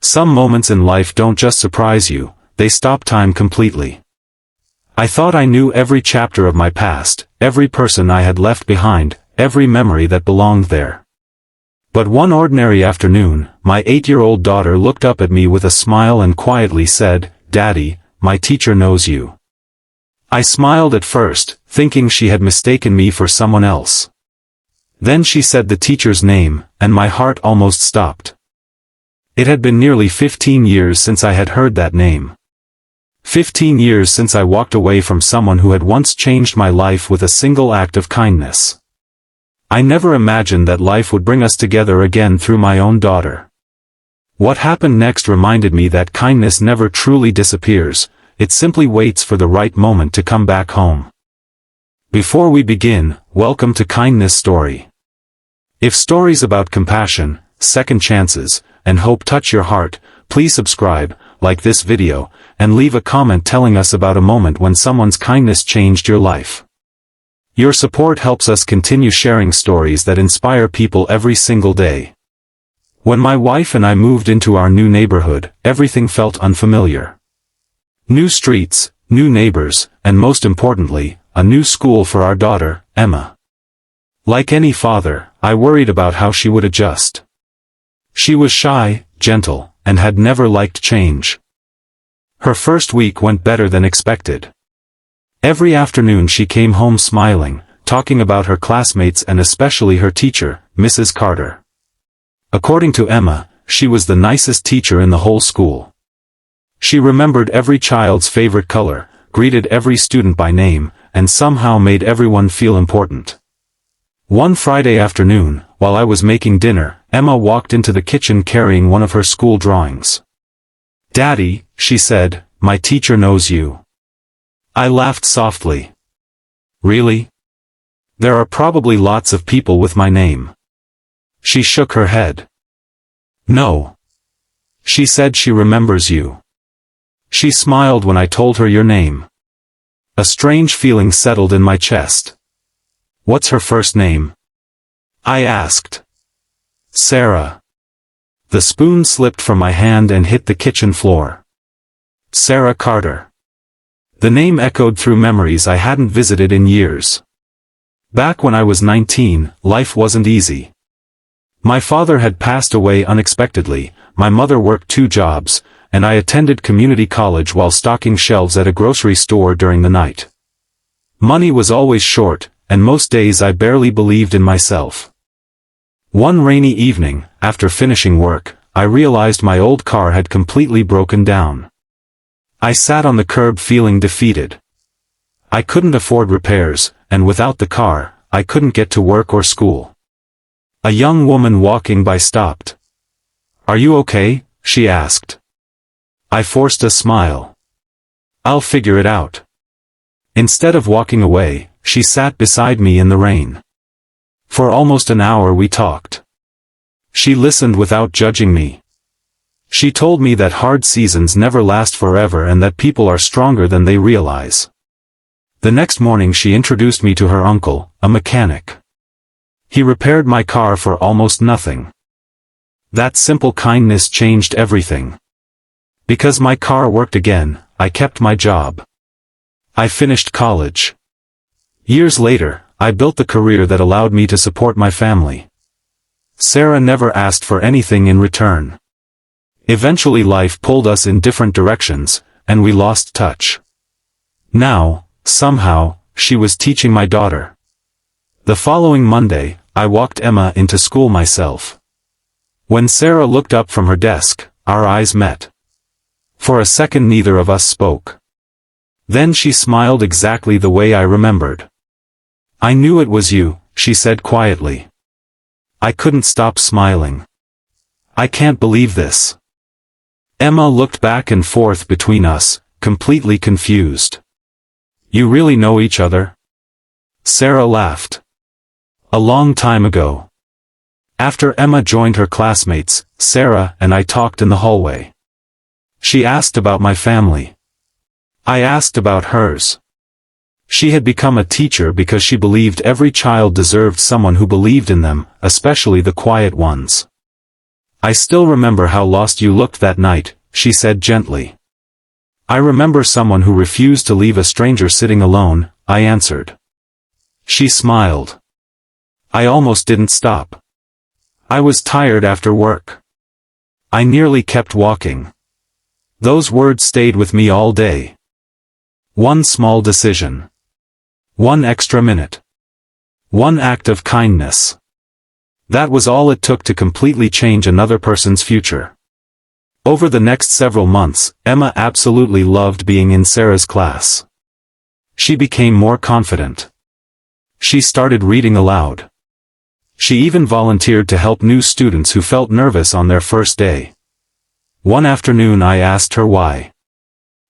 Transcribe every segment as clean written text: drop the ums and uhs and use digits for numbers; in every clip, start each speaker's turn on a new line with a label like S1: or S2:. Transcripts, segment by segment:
S1: Some moments in life don't just surprise you, they stop time completely. I thought I knew every chapter of my past, every person I had left behind, every memory that belonged there. But one ordinary afternoon, my 8-year-old daughter looked up at me with a smile and quietly said, "Daddy, my teacher knows you." I smiled at first, thinking she had mistaken me for someone else. Then she said the teacher's name, and my heart almost stopped. It had been nearly 15 years since I had heard that name. 15 years since I walked away from someone who had once changed my life with a single act of kindness. I never imagined that life would bring us together again through my own daughter. What happened next reminded me that kindness never truly disappears, it simply waits for the right moment to come back home. Before we begin, welcome to Kindness Story. If stories about compassion, second chances, and hope touch your heart, please subscribe, like this video, and leave a comment telling us about a moment when someone's kindness changed your life. Your support helps us continue sharing stories that inspire people every single day. When my wife and I moved into our new neighborhood, everything felt unfamiliar. New streets, new neighbors, and most importantly, a new school for our daughter, Emma. Like any father, I worried about how she would adjust. She was shy, gentle, and had never liked change. Her first week went better than expected. Every afternoon she came home smiling, talking about her classmates and especially her teacher, Mrs. Carter. According to Emma, she was the nicest teacher in the whole school. She remembered every child's favorite color, greeted every student by name, and somehow made everyone feel important. One Friday afternoon, while I was making dinner, Emma walked into the kitchen carrying one of her school drawings. "Daddy," she said, "my teacher knows you." I laughed softly. "Really? There are probably lots of people with my name." She shook her head. "No. She said she remembers you." She smiled when I told her your name. A strange feeling settled in my chest. "What's her first name?" I asked. "Sarah." The spoon slipped from my hand and hit the kitchen floor. Sarah Carter. The name echoed through memories I hadn't visited in years. Back when I was 19, life wasn't easy. My father had passed away unexpectedly, my mother worked 2 jobs, and I attended community college while stocking shelves at a grocery store during the night. Money was always short, and most days I barely believed in myself. One rainy evening, after finishing work, I realized my old car had completely broken down. I sat on the curb feeling defeated. I couldn't afford repairs, and without the car, I couldn't get to work or school. A young woman walking by stopped. "Are you okay?" she asked. I forced a smile. "I'll figure it out." Instead of walking away, she sat beside me in the rain. For almost an hour we talked. She listened without judging me. She told me that hard seasons never last forever and that people are stronger than they realize. The next morning she introduced me to her uncle, a mechanic. He repaired my car for almost nothing. That simple kindness changed everything. Because my car worked again, I kept my job. I finished college. Years later, I built the career that allowed me to support my family. Sarah never asked for anything in return. Eventually life pulled us in different directions, and we lost touch. Now, somehow, she was teaching my daughter. The following Monday, I walked Emma into school myself. When Sarah looked up from her desk, our eyes met. For a second neither of us spoke. Then she smiled exactly the way I remembered. "I knew it was you," she said quietly. I couldn't stop smiling. "I can't believe this." Emma looked back and forth between us, completely confused. "You really know each other?" Sarah laughed. "A long time ago." After Emma joined her classmates, Sarah and I talked in the hallway. She asked about my family. I asked about hers. She had become a teacher because she believed every child deserved someone who believed in them, especially the quiet ones. I still remember how lost you looked that night, she said gently. I remember someone who refused to leave a stranger sitting alone, I answered. She smiled. I almost didn't stop. I was tired after work. I nearly kept walking. Those words stayed with me all day. One small decision. One extra minute. One act of kindness. That was all it took to completely change another person's future. Over the next several months, Emma absolutely loved being in Sarah's class. She became more confident. She started reading aloud. She even volunteered to help new students who felt nervous on their first day. One afternoon I asked her why.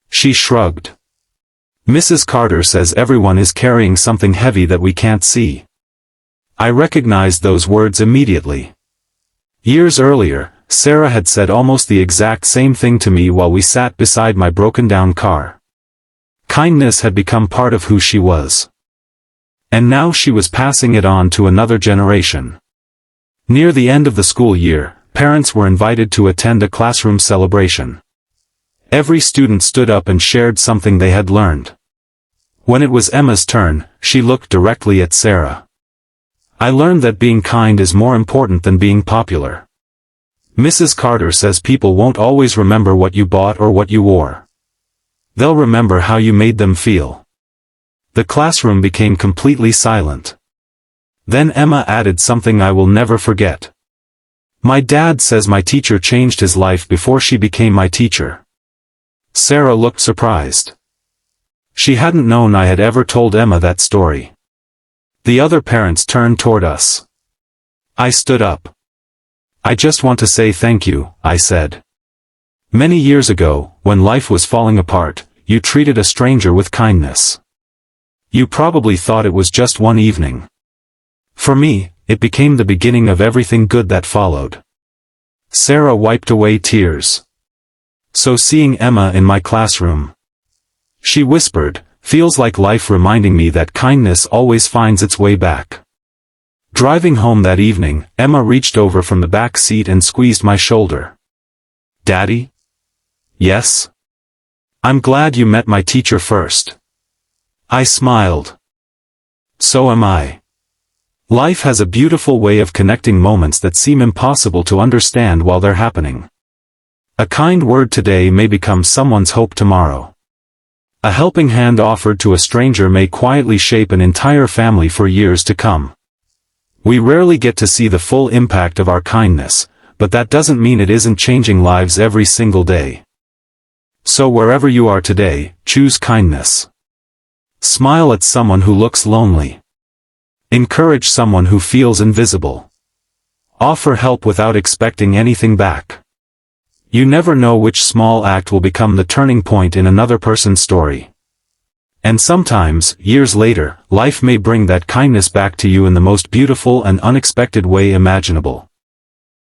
S1: She shrugged. Mrs. Carter says everyone is carrying something heavy that we can't see. I recognized those words immediately. Years earlier, Sarah had said almost the exact same thing to me while we sat beside my broken-down car. Kindness had become part of who she was. And now she was passing it on to another generation. Near the end of the school year, parents were invited to attend a classroom celebration. Every student stood up and shared something they had learned. When it was Emma's turn, she looked directly at Sarah. I learned that being kind is more important than being popular. Mrs. Carter says people won't always remember what you bought or what you wore. They'll remember how you made them feel. The classroom became completely silent. Then Emma added something I will never forget. My dad says my teacher changed his life before she became my teacher. Sarah looked surprised. She hadn't known I had ever told Emma that story. The other parents turned toward us. I stood up. I just want to say thank you, I said. Many years ago, when life was falling apart, you treated a stranger with kindness. You probably thought it was just one evening. For me, it became the beginning of everything good that followed. Sarah wiped away tears. So seeing Emma in my classroom. She whispered, feels like life reminding me that kindness always finds its way back. Driving home that evening, Emma reached over from the back seat and squeezed my shoulder. Daddy? Yes? I'm glad you met my teacher first. I smiled. So am I. Life has a beautiful way of connecting moments that seem impossible to understand while they're happening. A kind word today may become someone's hope tomorrow. A helping hand offered to a stranger may quietly shape an entire family for years to come. We rarely get to see the full impact of our kindness, but that doesn't mean it isn't changing lives every single day. So wherever you are today, choose kindness. Smile at someone who looks lonely. Encourage someone who feels invisible. Offer help without expecting anything back. You never know which small act will become the turning point in another person's story. And sometimes, years later, life may bring that kindness back to you in the most beautiful and unexpected way imaginable.